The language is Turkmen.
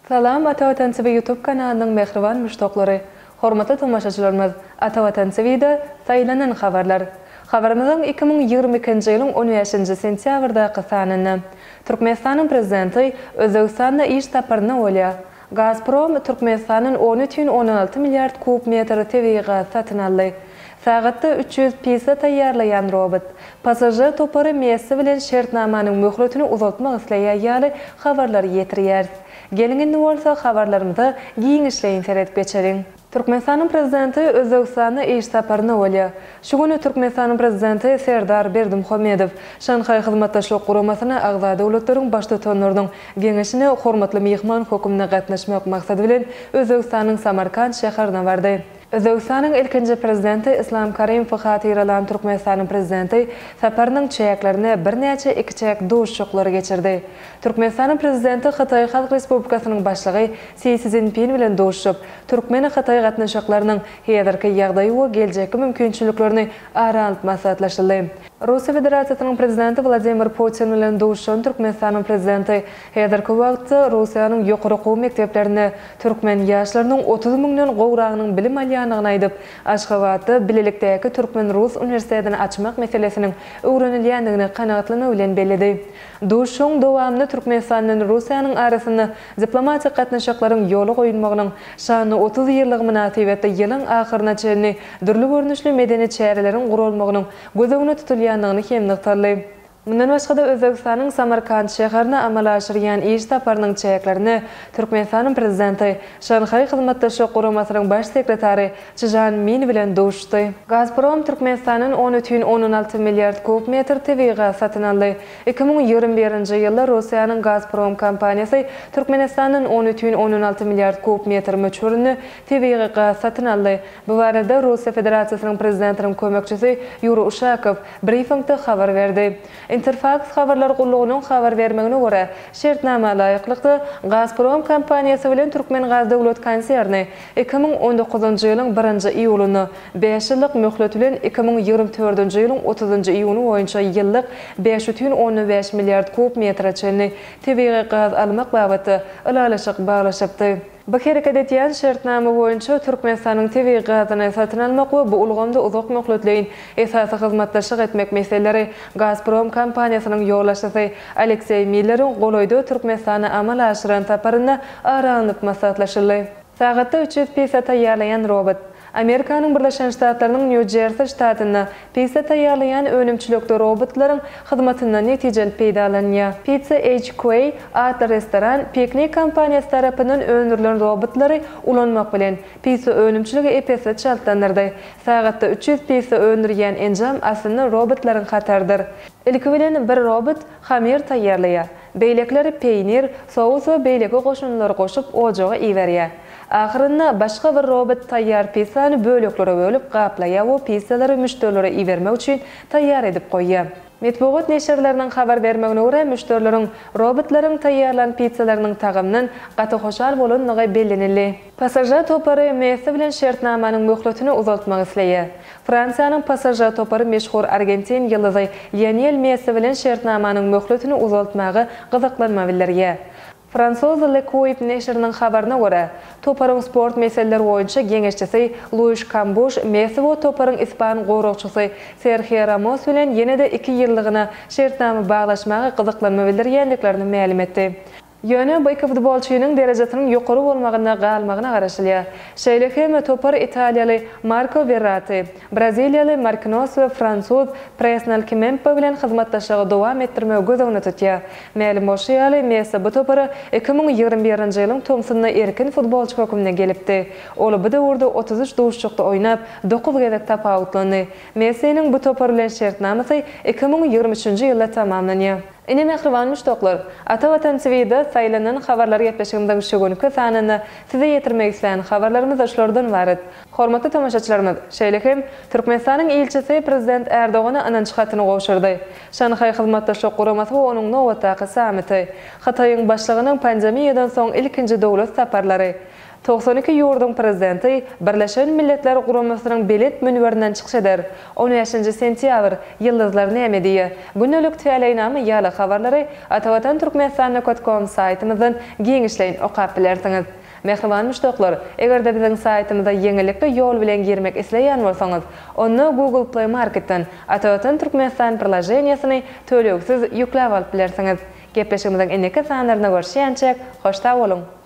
Salam Ata Vatan TV YouTube kanalının mehriban müştoqlary. Hormatly tamaşaçylarymyz, Ata Vatan TV'de saýlanan habarlar. Habarymyzyň 2022-nji ýylyň 15-nji sentýabrdaky sanyny. Türkmenistanyň prezidenti Özbegistanda iş taparyna bolýar. Gazprom Türkmenistanyň 13,16 milliard kub metr tebii gaz satyn aldy. Sagatda 300 pisa taýýarlaýan robot pasajer topary mesi bilen şertnamanyň möhletini uzatmak isleýär ýaly habarlar ýetirýär. Gelinginde bolsa habarlarymyza giňişleýin seredip geçeriň. Türkmenistanyň prezidenti Özbegistana iş taparyna bolýar. Şu güni Türkmenistanyň prezidenti Serdar Berdimuhammedow Şanhay hyzmatdaşlyk guramasyna agza döwletleriň baş tutanlarynyň geňeşine hormatly mehman hökümine gatnaşmak maksady bilen Özbegistanyň Samarkand şäherine bardy. Özbegistanyň ilkinji prezidenti Islom Karimov hatyralan Türkmenistanyň prezidenti saparynyň çäklerini birnäçe iki duşçuklary geçirdi. Türkmenistanyň prezidenti Xitay Halk Respublikasynyň başlygy Si Jinping bilen duşup, Türkmen Xitay gatnaşyklarynyň häzirki ýagdaýy we geljekki mümkinçiliklerini aralyp maslahatlaşyldy. Russiya Federatsiýasynyň prezidenti Vladimir Putin bilen duşan Türkmenistanyň prezidenti häzirki wagtda Russiýanyň ýokary okuw mekdeplerini türkmen ýaşlarynyň 30 000 gowragynyň bilim alýanyny aýdyp, Aşgabatda Bilelikdäki Türkmen Rus Uniwersitetini açmak meselesiniň öwrenilýändigini kanagatlyny bilen bellädi. Duşuň dowamly Türkmenistanyň Russiýanyň arasynda diplomatiýa gatnaşyklaryň ýoly goýulmagynyň şany 30 ýyllyk münasibetde ýylyň ahyryna çenli dürli görnüşli medeni çäreleriň gurulmagynyň gözegine tutulýandygyny hem nyktarly. Mundan başga da Özbegistanyň Samarkand şäherine amal aşyrýan iş taparynyň çäklerini Türkmenistanyň prezidenti Şanhay hyzmatdaşlyk guramasynyň baş sekretary Çyjan Min bilen duşdy. Gazprom Türkmenistanyň 13,16 milliard kub metr tebii gaz satyn aldy. 2021-nji ýylda Russiýanyň Gazprom kompaniýasy Türkmenistanyň 13,16 milliard kub metr möçberini tebii gaz satyn aldy. Bu barada Russiýa Federatsiýasynyň prezidentiniň kömekçisi Yuri Ushakov briefingde habar berdi. Interfax habarlar gullugynyň habar bermegine görä, şertnama laýyklykda Gazprom kompaniýasy bilen Türkmen Gaz döwlet konserni 2019-njy ýylyň 1-nji iýulyny 5 ýyllyk möhlet bilen 2024-nji ýylyň 30-njy iýuny boýunça ýyllyk 5,15 milliard kub metr çenli tebii gaz almak babaty ılalaşyk baglaşypdy. Bu hereket etýän şertnama boýunça Türkmenistanyň tebii gazyny satyn almak we bu ulgamda uzak möhletleýin esasy hyzmatdaşlyk etmek meselleri Gazprom kompaniýasynyň ýollaşçysy Aleksey Miller'in goloýdy Türkmenistana amal aşyran taparyna aranyp maslahatlaşyldy. Sagatda 300 pisa taýýarlaýan robot Amerikanyň Birleşen Ştatlarynyň New Jersey ştatyna pizza taýýarlaýan önümçilikli robotlaryň hyzmatyndan netijeli peýdalanýar. Pizza HQ adly restoran piknik kompaniýasy tarapyndan öndürilen robotlary ulanmak bilen pizza önümçiligi epesli çaltandyrdy. Sagatda 300 pizza öndürýän enjam aslynda robotlaryň hatardyr. Ilki bilen bir robot hamir taýýarlaýar. Beýlekleri peýnir, sowus we beýleki goşunlary goşup ojaga iýberýär. Ahyrynda başga bir robot taýýar pizzany böleklere bölüp gaplaýar we pizzalary müşterilere iýermek üçin taýýar edip goýýar. Metbuat neşirlerining habar bermegine görä, müşterileriň robotlaryň taýýarlan pizzalarynyň tagymynyň gaty hoşal bolanlygy bellenildi. Pasajer topary mesi bilen şertnamanyň möhletini uzatmak isleýär. Fransiýanyň pasajer topary meşhur Argentin ýyldyzy Lionel Messi bilen şertnamanyň möhletini uzatmagy gyzyklanma bildirýär. Fransuz L'Equipe neşriniň habaryna görä, toparyň sport meseleleri boýunça geňeşçisi Louis Cambuş Messi we toparyň ispan gorukçysy Sergio Ramos bilen ýene-de 2 ýyllygyna şertnama baglaşmagy gyzyklanma bildirýänliklerini ma'lum etdi. Ýöne bu iki futbolçynyň derejesiniň ýokary bolmagyna galmagyna garaşylýar. Şeýle hem topar Italiýaly Marco Verratti, Braziliýaly Marquinhos we Fransuz Presnel Kimpembe bilen hyzmatdaşlygy dowam etdirmegi gözegine tutýar. Ma'lum bolýarly Messi bu topary 2021-nji ýylyň Thomsonda erkin futbolçy hökümine gelipdi. Ol bu döwürde 33 duşçukda oýnap 9 gezek tapawutlandy. Messi'niň bu topar bilen şertnamasy 2023-nji ýylda tamamlanýar. Ine mehriban müştoklar, Ata Vatan TV'de saýlanan habarlar ýetmeşigimden şu günkü sanyny size ýetirmek isleýän habarlarymyz şolardan barat. Hormatly tamaşaçylarymyz, şeýle hem Türkmenistanyň ilçisi prezident Erdoğan'a ananç hatyny gowşurdy. Şanhay hyzmatdaşlyk guramasy we onuň nowatdaky samity, Xitaýyň başlygynyň pandemiýadan soň ilkinji döwlet saparlary 92 ýurdun prezidenti Birleşen Milletler Guramasynyň belet münberinden çykyş eder. 15-nji sentýabr ýyldızlar näme diýe? Günlük täleýnamy ýaly habarlary Atawatan Türkmenistan.com saýtymyzdan giňişleýin okap bilersiňiz. Mehriban müştoklar, eger-de biziň saýtymyza ýeňilikli ýol bilen girmek isleýän bolsaňyz, onu Google Play Marketden Atawatan Türkmenistan prilajenýasyny töleksiz ýükläp alyp bilersiňiz. Gepleşigimiziň eneki sanlaryna görüşýänçek, hoşta bolun.